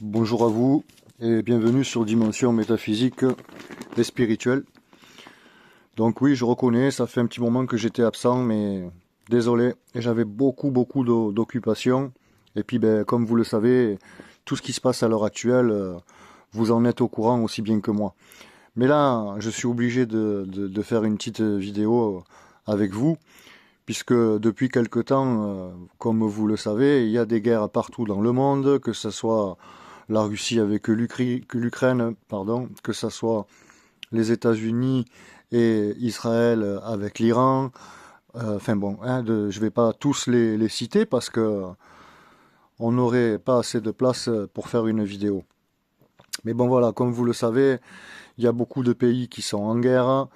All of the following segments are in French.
Bonjour à vous et bienvenue sur Dimension métaphysique et spirituelle. Donc oui, je reconnais, ça fait un petit moment que j'étais absent, mais désolé, j'avais beaucoup d'occupations. Et puis, comme vous le savez, tout ce qui se passe à l'heure actuelle, vous en êtes au courant aussi bien que moi. Mais là, je suis obligé de faire une petite vidéo avec vous, puisque depuis quelque temps, comme vous le savez, il y a des guerres partout dans le monde, que ce soit la Russie avec l'Ukraine, que ce soit les États-Unis et Israël avec l'Iran. Je vais pas tous les citer parce que on n'aurait pas assez de place pour faire une vidéo. Mais bon voilà, comme vous le savez, il y a beaucoup de pays qui sont en guerre,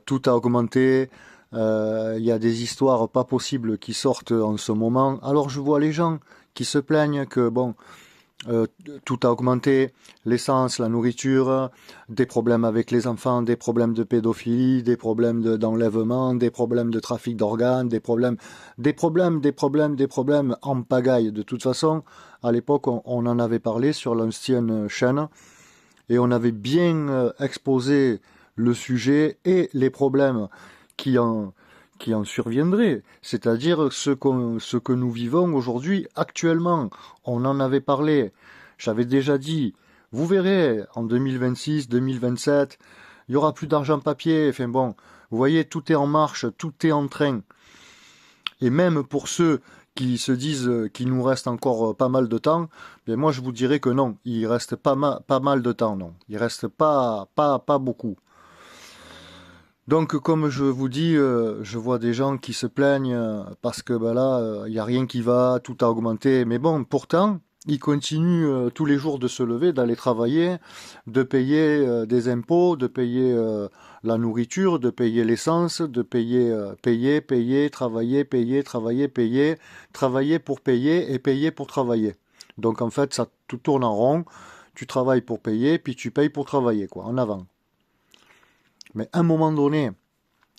tout a augmenté, il y a des histoires pas possibles qui sortent en ce moment. Alors je vois les gens qui se plaignent que euh, tout a augmenté, l'essence, la nourriture, des problèmes avec les enfants, des problèmes de pédophilie, des problèmes d'enlèvement, des problèmes de trafic d'organes, des problèmes en pagaille. De toute façon, à l'époque, on en avait parlé sur l'ancienne chaîne et on avait bien exposé le sujet et les problèmes qui en, qui en surviendraient, c'est-à-dire ce que nous vivons aujourd'hui actuellement. On en avait parlé, j'avais déjà dit, vous verrez, en 2026, 2027, il y aura plus d'argent papier, enfin bon, vous voyez, tout est en marche, tout est en train. Et même pour ceux qui se disent qu'il nous reste encore pas mal de temps, bien moi je vous dirais que non, il reste pas mal de temps, non. Il reste pas beaucoup. Donc comme je vous dis, je vois des gens qui se plaignent parce que là, il n'y a rien qui va, tout a augmenté. Mais bon, pourtant, ils continuent tous les jours de se lever, d'aller travailler, de payer des impôts, de payer la nourriture, de payer l'essence, de payer, travailler pour payer et payer pour travailler. Donc en fait, ça tout tourne en rond. Tu travailles pour payer, puis tu payes pour travailler, quoi, en avant. Mais à un moment donné,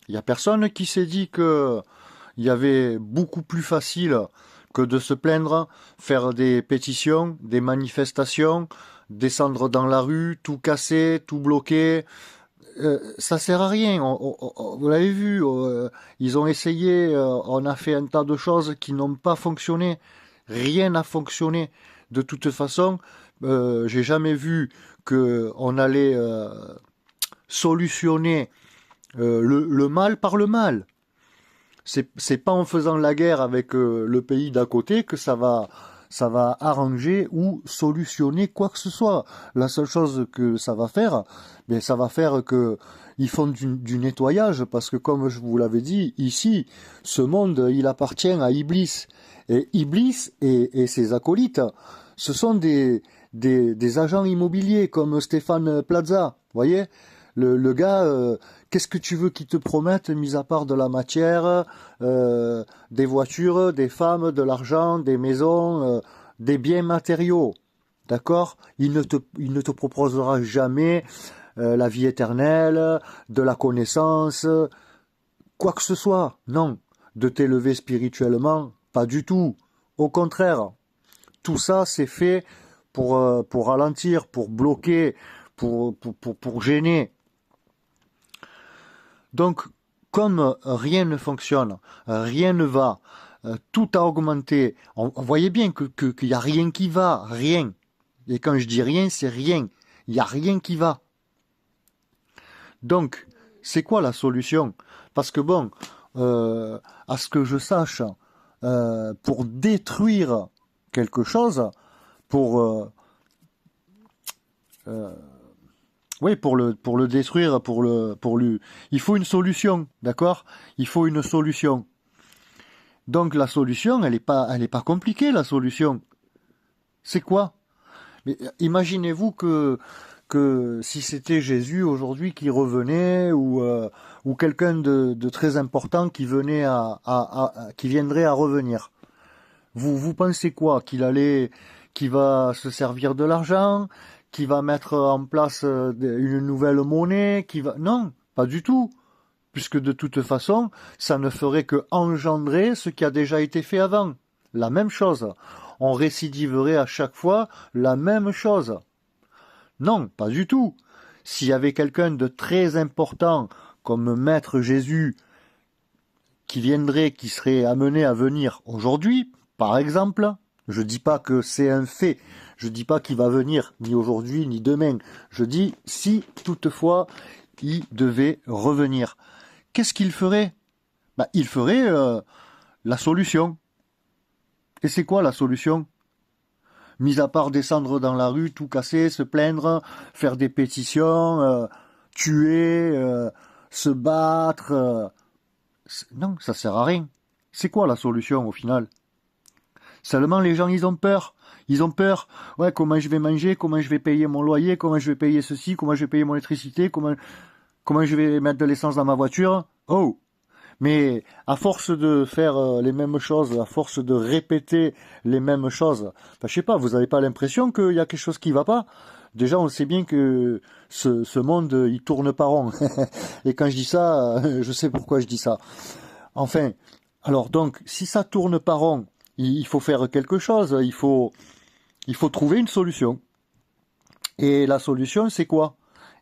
il n'y a personne qui s'est dit que il y avait beaucoup plus facile que de se plaindre, faire des pétitions, des manifestations, descendre dans la rue, tout casser, tout bloquer. Ça sert à rien. Vous l'avez vu, ils ont essayé, on a fait un tas de choses qui n'ont pas fonctionné. Rien n'a fonctionné. De toute façon, j'ai jamais vu que on allait solutionner le mal par le mal. C'est pas en faisant la guerre avec le pays d'à côté que ça va arranger ou solutionner quoi que ce soit. La seule chose que ça va faire, ça va faire que ils font du nettoyage parce que comme je vous l'avais dit, ici, ce monde, il appartient à Iblis. Et Iblis et ses acolytes, ce sont des agents immobiliers comme Stéphane Plaza, vous voyez. Le gars, qu'est-ce que tu veux qu'il te promette, mis à part de la matière, des voitures, des femmes, de l'argent, des maisons, des biens matériaux, d'accord? Il ne te proposera jamais la vie éternelle, de la connaissance, quoi que ce soit. Non, de t'élever spirituellement, pas du tout. Au contraire, tout ça c'est fait pour ralentir, pour bloquer, pour gêner. Donc, comme rien ne fonctionne, rien ne va, tout a augmenté, on voyait bien qu'il n'y a rien qui va, rien. Et quand je dis rien, c'est rien. Il n'y a rien qui va. Donc, c'est quoi la solution? Parce que à ce que je sache, pour détruire quelque chose, pour pour le détruire, il faut une solution, d'accord? Il faut une solution. Donc la solution, elle est pas compliquée, la solution. C'est quoi? Mais imaginez-vous que si c'était Jésus aujourd'hui qui revenait ou quelqu'un de très important qui venait qui viendrait à revenir. Vous pensez quoi? Qu'il va se servir de l'argent, qu'il va mettre en place une nouvelle monnaie, non, pas du tout. puisque de toute façon, ça ne ferait que engendrer ce qui a déjà été fait avant. La même chose. On récidiverait à chaque fois la même chose. Non, pas du tout. S'il y avait quelqu'un de très important, comme Maître Jésus, qui viendrait, qui serait amené à venir aujourd'hui, par exemple, je dis pas que c'est un fait, je dis pas qu'il va venir ni aujourd'hui ni demain, je dis si toutefois il devait revenir, qu'est-ce qu'il ferait? Il ferait la solution. Et c'est quoi la solution? Mis à part descendre dans la rue, tout casser, se plaindre, faire des pétitions, tuer, se battre. Non, ça sert à rien. C'est quoi la solution au final? Seulement les gens, ils ont peur. Ils ont peur. Ouais, comment je vais manger, comment je vais payer mon loyer, comment je vais payer ceci, comment je vais payer mon électricité, comment je vais mettre de l'essence dans ma voiture. Oh! Mais à force de faire les mêmes choses, à force de répéter les mêmes choses, je sais pas, vous n'avez pas l'impression qu'il y a quelque chose qui va pas? Déjà, on sait bien que ce monde, il tourne pas rond. Et quand je dis ça, je sais pourquoi je dis ça. Enfin, alors donc, si ça tourne pas rond, il faut faire quelque chose, il faut trouver une solution. Et la solution, c'est quoi?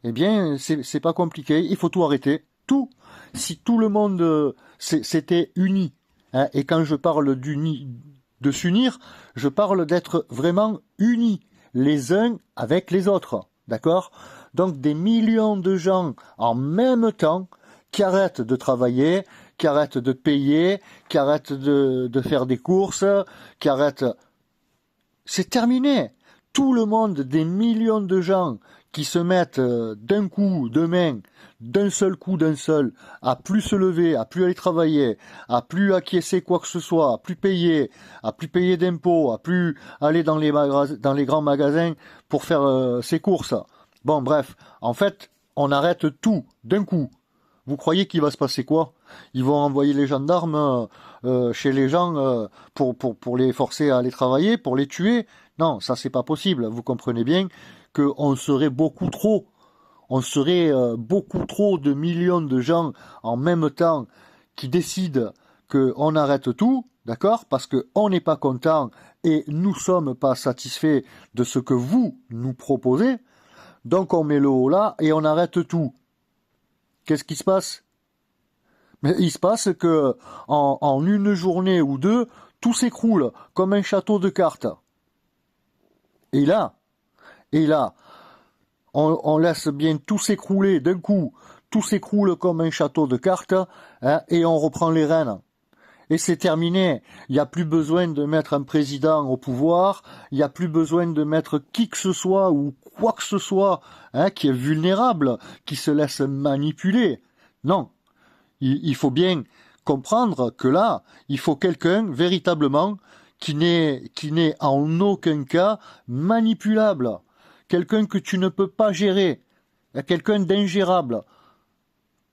Eh bien, c'est pas compliqué, il faut tout arrêter. Tout. Si tout le monde s'était uni, hein, et quand je parle de s'unir, je parle d'être vraiment unis les uns avec les autres, d'accord? Donc des millions de gens en même temps qui arrêtent de travailler, qui arrêtent de payer, qui arrêtent de faire des courses, qui arrêtent... C'est terminé. Tout le monde, des millions de gens qui se mettent d'un coup, demain, d'un seul coup, à plus se lever, à plus aller travailler, à plus acquiescer quoi que ce soit, à plus payer d'impôts, à plus aller dans les grands magasins pour faire ses courses. Bon, bref, en fait, on arrête tout d'un coup. Vous croyez qu'il va se passer quoi? Ils vont envoyer les gendarmes chez les gens pour les forcer à aller travailler, pour les tuer? Non, ça c'est pas possible. Vous comprenez bien qu'on serait beaucoup trop. On serait beaucoup trop de millions de gens en même temps qui décident qu'on arrête tout, d'accord? Parce qu'on n'est pas content et nous sommes pas satisfaits de ce que vous nous proposez. Donc on met le haut là et on arrête tout. Qu'est-ce qui se passe? Mais il se passe que en une journée ou deux, tout s'écroule comme un château de cartes. Et là, on laisse bien tout s'écrouler d'un coup. Tout s'écroule comme un château de cartes, hein, et on reprend les rênes. Et c'est terminé. Il n'y a plus besoin de mettre un président au pouvoir. Il n'y a plus besoin de mettre qui que ce soit ou quoi que ce soit, hein, qui est vulnérable, qui se laisse manipuler. Non. Il faut bien comprendre que là, il faut quelqu'un véritablement qui n'est en aucun cas manipulable. Quelqu'un que tu ne peux pas gérer. Quelqu'un d'ingérable.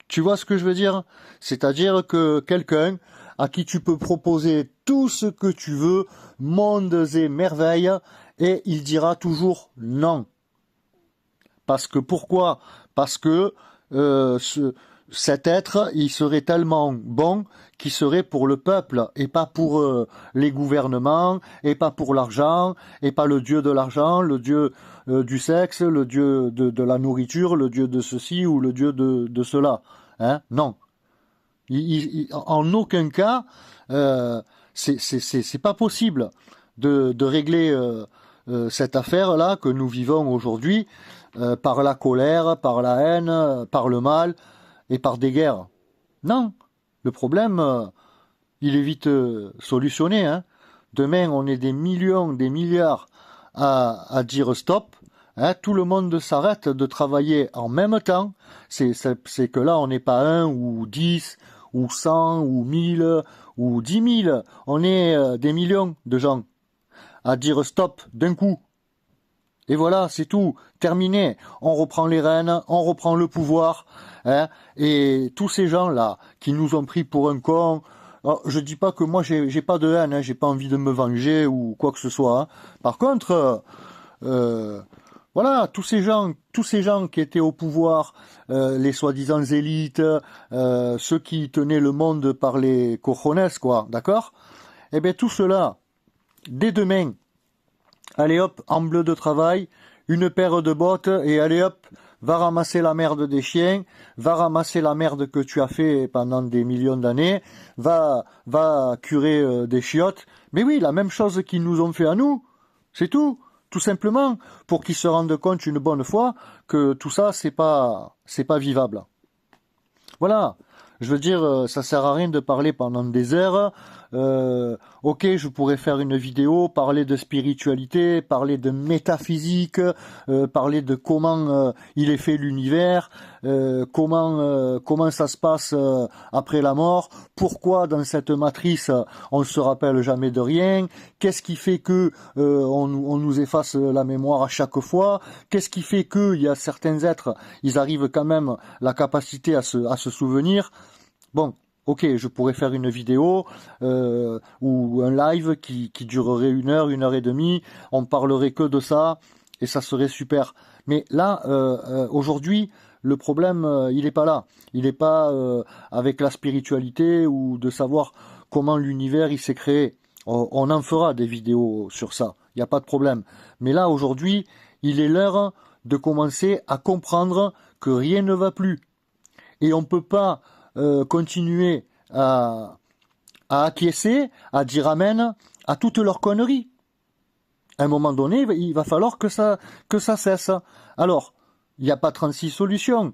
Tu vois ce que je veux dire? C'est-à-dire que quelqu'un à qui tu peux proposer tout ce que tu veux, mondes et merveilles, et il dira toujours non. Parce que pourquoi? Parce que cet être, il serait tellement bon qu'il serait pour le peuple, et pas pour les gouvernements, et pas pour l'argent, et pas le dieu de l'argent, le dieu du sexe, le dieu de la nourriture, le dieu de ceci ou le dieu de cela. Hein? Non. En aucun cas, c'est pas possible de régler cette affaire-là que nous vivons aujourd'hui par la colère, par la haine, par le mal et par des guerres. Non, le problème, il est vite solutionné. Hein. Demain, on est des millions, des milliards à dire stop. Hein, tout le monde s'arrête de travailler en même temps. C'est que là, on n'est pas 1 ou 10 ou 100 ou 1000 ou 10 000. On est des millions de gens à dire stop d'un coup. Et voilà, c'est tout, terminé. On reprend les rênes, on reprend le pouvoir. Hein, et tous ces gens-là qui nous ont pris pour un con... Alors, je dis pas que moi j'ai pas de haine, hein, j'ai pas envie de me venger ou quoi que ce soit. Hein. Par contre... Voilà, tous ces gens qui étaient au pouvoir, les soi-disant élites, ceux qui tenaient le monde par les cojones, quoi, d'accord? Eh bien, tout cela, dès demain, allez hop, en bleu de travail, une paire de bottes, et allez hop, va ramasser la merde des chiens, va ramasser la merde que tu as fait pendant des millions d'années, va curer des chiottes. Mais oui, la même chose qu'ils nous ont fait à nous, c'est tout. Tout simplement, pour qu'ils se rendent compte une bonne fois que tout ça, c'est pas vivable. Voilà. Je veux dire, ça sert à rien de parler pendant des heures. Ok, je pourrais faire une vidéo, parler de spiritualité, parler de métaphysique, parler de comment il est fait l'univers, comment ça se passe après la mort, pourquoi dans cette matrice on ne se rappelle jamais de rien, qu'est-ce qui fait que on nous efface la mémoire à chaque fois, qu'est-ce qui fait que il y a certains êtres, ils arrivent quand même la capacité à se souvenir. Bon, ok, je pourrais faire une vidéo ou un live qui durerait 1 heure et demie, on parlerait que de ça, et ça serait super. Mais là, aujourd'hui, le problème, il n'est pas là. Il n'est pas avec la spiritualité ou de savoir comment l'univers il s'est créé. On en fera des vidéos sur ça, il n'y a pas de problème. Mais là, aujourd'hui, il est l'heure de commencer à comprendre que rien ne va plus. Et on ne peut pas continuer à acquiescer, à dire amen à toutes leurs conneries. À un moment donné, il va falloir que ça cesse. Alors, il n'y a pas 36 solutions.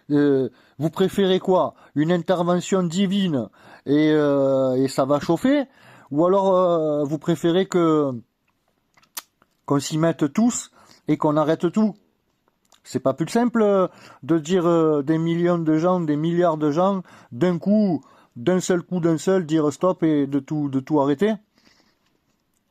Vous préférez quoi? Une intervention divine et ça va chauffer? Ou alors vous préférez qu'on s'y mette tous et qu'on arrête tout? C'est pas plus simple de dire des millions de gens, des milliards de gens, d'un seul coup, dire stop et de tout arrêter.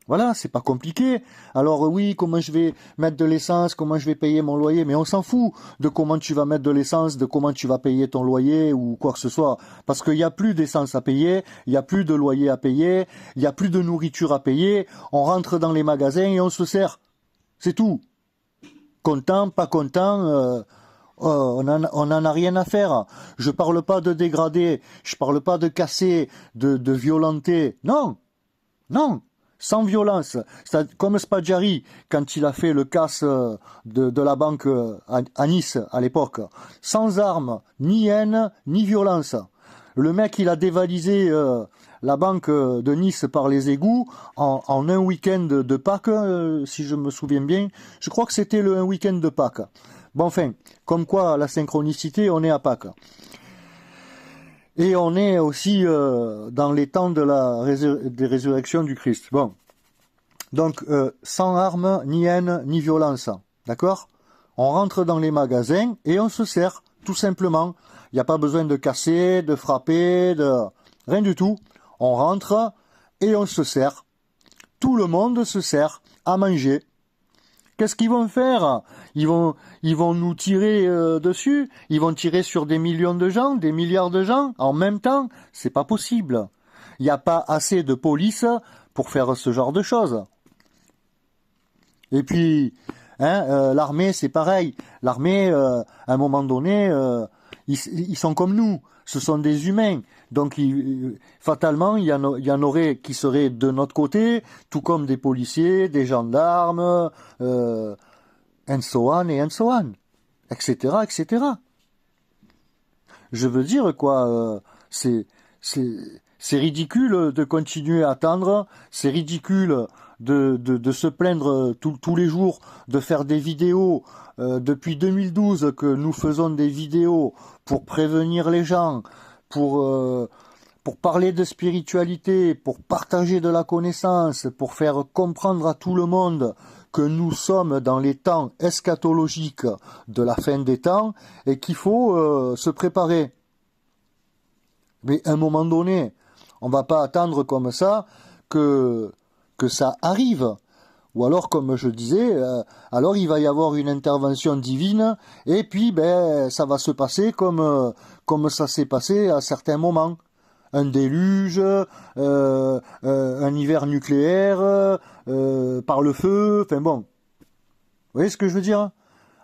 Voilà, c'est pas compliqué. Alors oui, comment je vais mettre de l'essence, comment je vais payer mon loyer, mais on s'en fout de comment tu vas mettre de l'essence, de comment tu vas payer ton loyer ou quoi que ce soit. Parce qu'il n'y a plus d'essence à payer, il n'y a plus de loyer à payer, il n'y a plus de nourriture à payer, on rentre dans les magasins et on se sert. C'est tout. Content, pas content, on en a rien à faire. Je parle pas de dégrader, je parle pas de casser, de violenter. Non, non, sans violence. Comme Spaggiari, quand il a fait le casse de la banque à Nice à l'époque. Sans armes, ni haine, ni violence. Le mec, il a dévalisé la banque de Nice par les égouts en un week-end de Pâques, si je me souviens bien. Je crois que c'était un week-end de Pâques. Bon, enfin, comme quoi la synchronicité, on est à Pâques. Et on est aussi dans les temps des résurrections du Christ. Bon, donc sans armes, ni haine, ni violence. D'accord? On rentre dans les magasins et on se sert, tout simplement. Il n'y a pas besoin de casser, de frapper, rien du tout. On rentre et on se sert. Tout le monde se sert à manger. Qu'est-ce qu'ils vont faire? Ils vont nous tirer dessus. Ils vont tirer sur des millions de gens, des milliards de gens en même temps. C'est pas possible. Il n'y a pas assez de police pour faire ce genre de choses. Et puis, l'armée, c'est pareil. L'armée, à un moment donné, ils sont comme nous. Ce sont des humains. Donc, fatalement, il y en aurait qui seraient de notre côté, tout comme des policiers, des gendarmes, and so on, etc., etc. Je veux dire, quoi, c'est ridicule de continuer à attendre, c'est ridicule de se plaindre tous les jours, de faire des vidéos. Depuis 2012 que nous faisons des vidéos pour prévenir les gens, pour parler de spiritualité, pour partager de la connaissance, pour faire comprendre à tout le monde que nous sommes dans les temps eschatologiques de la fin des temps et qu'il faut se préparer. Mais à un moment donné, on ne va pas attendre comme ça que ça arrive. Ou alors, comme je disais, alors il va y avoir une intervention divine et puis ça va se passer comme ça s'est passé à certains moments. Un déluge, un hiver nucléaire, par le feu, enfin bon. Vous voyez ce que je veux dire?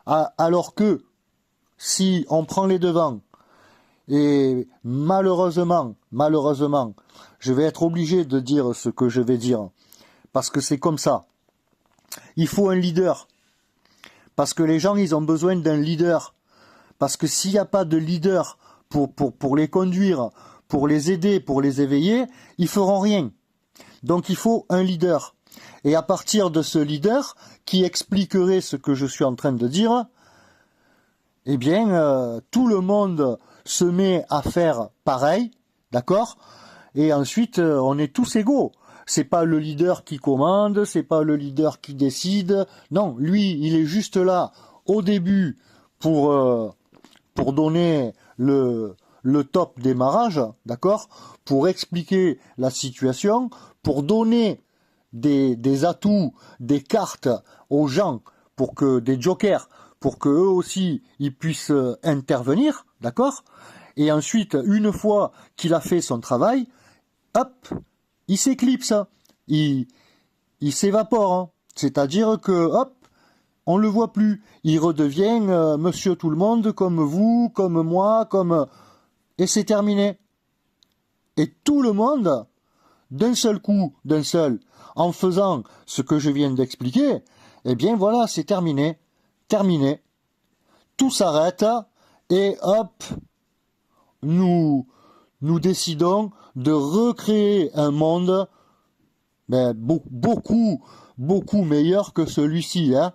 Alors que si on prend les devants, et malheureusement, je vais être obligé de dire ce que je vais dire, parce que c'est comme ça. Il faut un leader, parce que les gens, ils ont besoin d'un leader, parce que s'il n'y a pas de leader pour les conduire, pour les aider, pour les éveiller, ils feront rien. Donc il faut un leader. Et à partir de ce leader, qui expliquerait ce que je suis en train de dire, eh bien, tout le monde se met à faire pareil, d'accord? Et ensuite, on est tous égaux. C'est pas le leader qui commande, c'est pas le leader qui décide. Non, lui, il est juste là au début pour donner le top démarrage, d'accord? Pour expliquer la situation, pour donner des atouts, des cartes aux gens, pour que des jokers, pour que eux aussi ils puissent intervenir, d'accord? Et ensuite, une fois qu'il a fait son travail, hop, il s'éclipse, il s'évapore, hein. C'est-à-dire que hop, on le voit plus, il redevient monsieur tout le monde, comme vous, comme moi, et c'est terminé. Et tout le monde, d'un seul coup, en faisant ce que je viens d'expliquer, eh bien voilà, c'est terminé. Terminé. Tout s'arrête et hop, nous décidons de recréer un monde beaucoup meilleur que celui-ci, hein,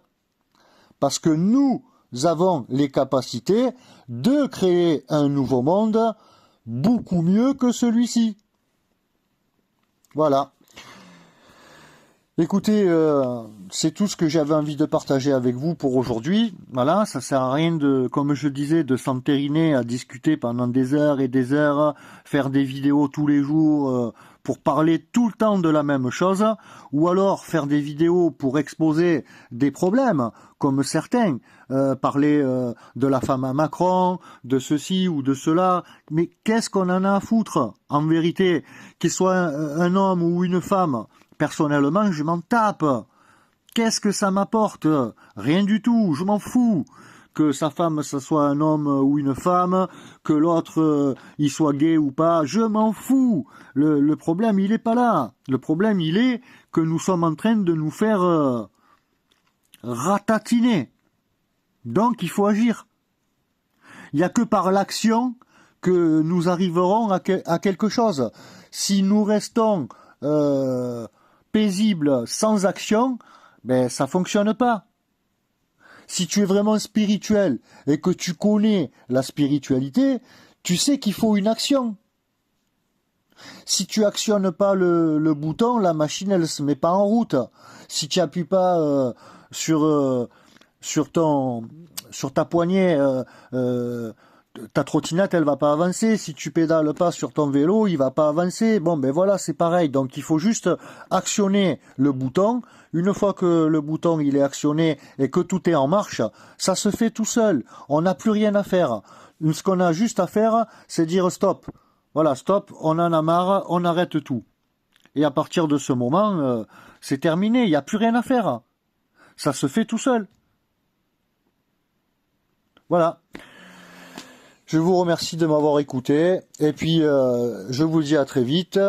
parce que nous avons les capacités de créer un nouveau monde beaucoup mieux que celui-ci. Voilà. Écoutez, c'est tout ce que j'avais envie de partager avec vous pour aujourd'hui. Voilà, ça sert à rien comme je disais, de s'entériner à discuter pendant des heures et des heures, faire des vidéos tous les jours pour parler tout le temps de la même chose, ou alors faire des vidéos pour exposer des problèmes, comme certains, parler de la femme à Macron, de ceci ou de cela. Mais qu'est-ce qu'on en a à foutre, en vérité, qu'il soit un homme ou une femme? Personnellement, je m'en tape. Qu'est-ce que ça m'apporte? Rien du tout, je m'en fous. Que sa femme, ce soit un homme ou une femme, que l'autre, il soit gay ou pas, je m'en fous. Le problème, il est pas là. Le problème, il est que nous sommes en train de nous faire ratatiner. Donc, il faut agir. Il n'y a que par l'action que nous arriverons à quelque chose. Si nous restons paisible, sans action, ben ça fonctionne pas. Si tu es vraiment spirituel et que tu connais la spiritualité, tu sais qu'il faut une action. Si tu actionnes pas le bouton, la machine elle se met pas en route. Si tu appuies pas sur ta poignée, ta trottinette elle va pas avancer. Si tu pédales pas sur ton vélo, il va pas avancer. Bon ben voilà, c'est pareil. Donc il faut juste actionner le bouton. Une fois que le bouton il est actionné et que tout est en marche, ça se fait tout seul. On n'a plus rien à faire. Ce qu'on a juste à faire, c'est dire stop. Voilà, stop, on en a marre, on arrête tout. Et à partir de ce moment, c'est terminé, il n'y a plus rien à faire. Ça se fait tout seul. Voilà. Je vous remercie de m'avoir écouté. Et puis, je vous dis à très vite.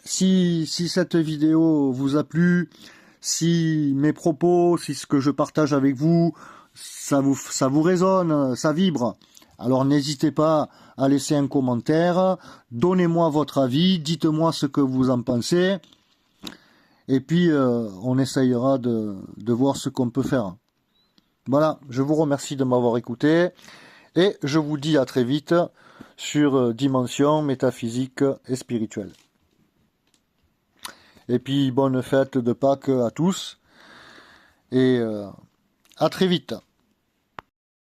Si cette vidéo vous a plu, si mes propos, si ce que je partage avec vous, ça vous résonne, ça vibre, alors n'hésitez pas à laisser un commentaire, donnez-moi votre avis, dites-moi ce que vous en pensez, et puis on essayera de voir ce qu'on peut faire. Voilà, je vous remercie de m'avoir écouté, et je vous dis à très vite sur Dimension métaphysique et spirituelle. Et puis bonne fête de Pâques à tous, et à très vite.